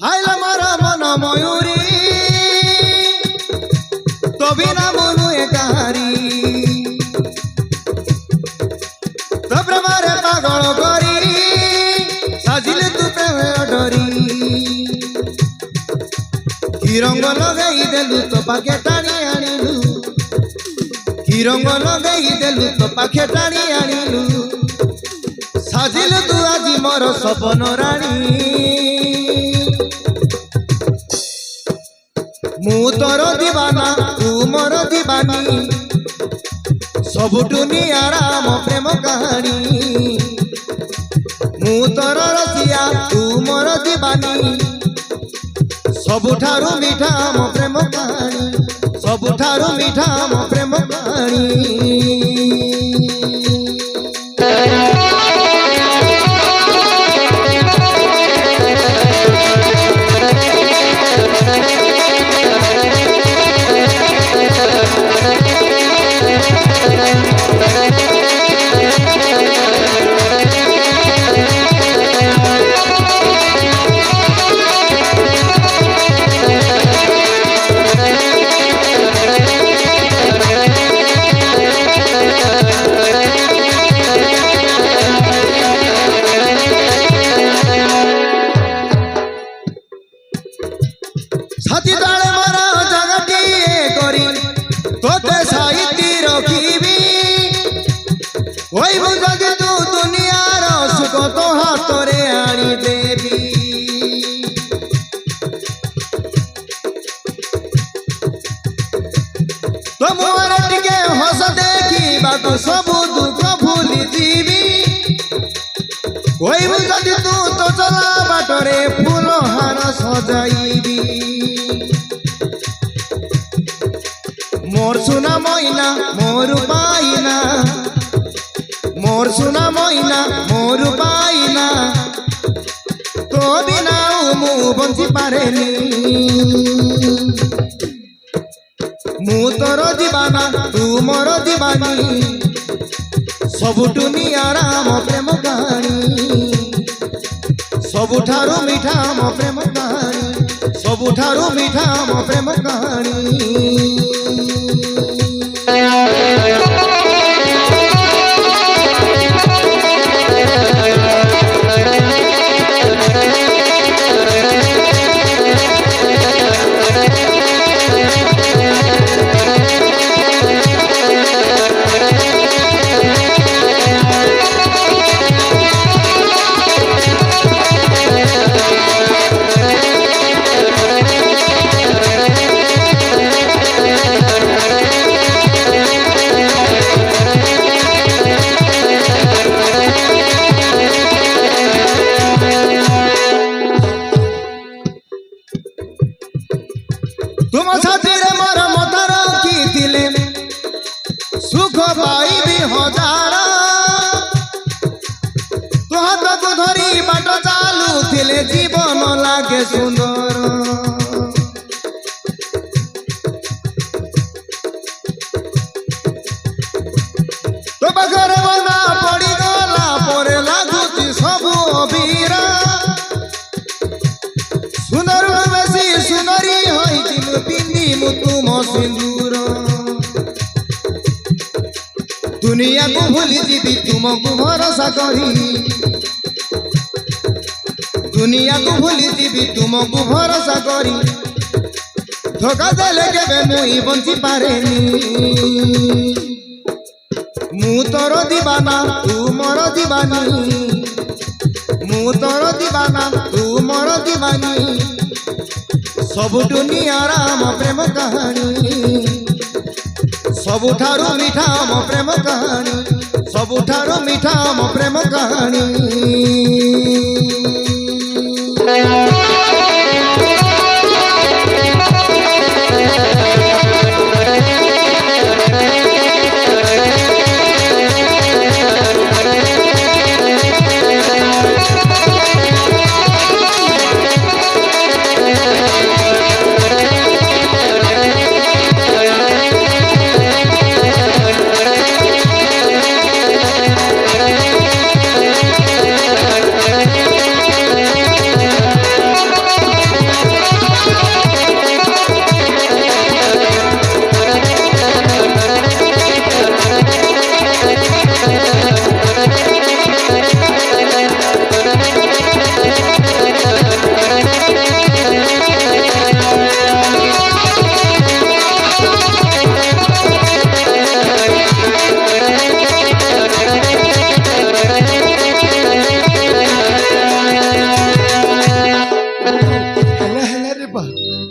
হাইলা মারা মন ময়ূরী তবে না মনু একাহারি তবে মারে পাগল করি সাজিলে তু প্রেমের ডরি কি রঙ লগাই দেলু তো পাখে টানি আনিলু কি রঙ লগাই দেলু তো পাখে টানি আনিলু সাজিলু তু আজি মোর সপন রানী মু তোর দিবানা তু মোর দিবানী सबुठु नियारा मो प्रेम कहानी मु तोर रसिया तू मोर दीवानी सबुठारु मीठा मो प्रेम कहानी सबुठारु मीठा मो प्रेम कहानी छाती ताले मारा जगती करी तोते साहिती रखीबी होइबु जदि तू दुनियार सुख तो हाथरे आनी देबी तो मुहर टिके हस देखी बाको सबु दुख भूली जीवी होइबु जदि तू तो चला बाटरे फूल हार सजाइबी मोर सुना मोइना मोर पाइना मोर सुना मोइना मोर पाइना तो बिना मु बंची पारेनी मु तोर दीवाना तू मोर दीवानी सबुठु नियारा मो प्रेम कहानी सबुठारु मीठा मो प्रेम कहानी सबुठारु मीठा मो प्रेम कहानी तुम साथी रे मोर मत रखी सुख पाइबी हजार तो हाथ को धरी बाट चालू थिले जीवन लागे सुंदर तो पाखरे बना पड़ी गला परे लागुची सबु अबीरा सुंदर बेसी सुंदरी पिंदी तुम सिंदूर दुनिया को भूली जीवी तुमको भरोसा करी दुनिया को भूली जीवी तुमको भरोसा करी धोखा देले केबे मुई बंची पारेनी मु तोर दीवाना तू मोर दीवानी मु तोर दीवाना तू मोर दीवानी सबुठु नियारा मो प्रेम कहानी सबुठारु मीठा मो प्रेम कहानी सबुठारु मीठा मो प्रेम कहानी।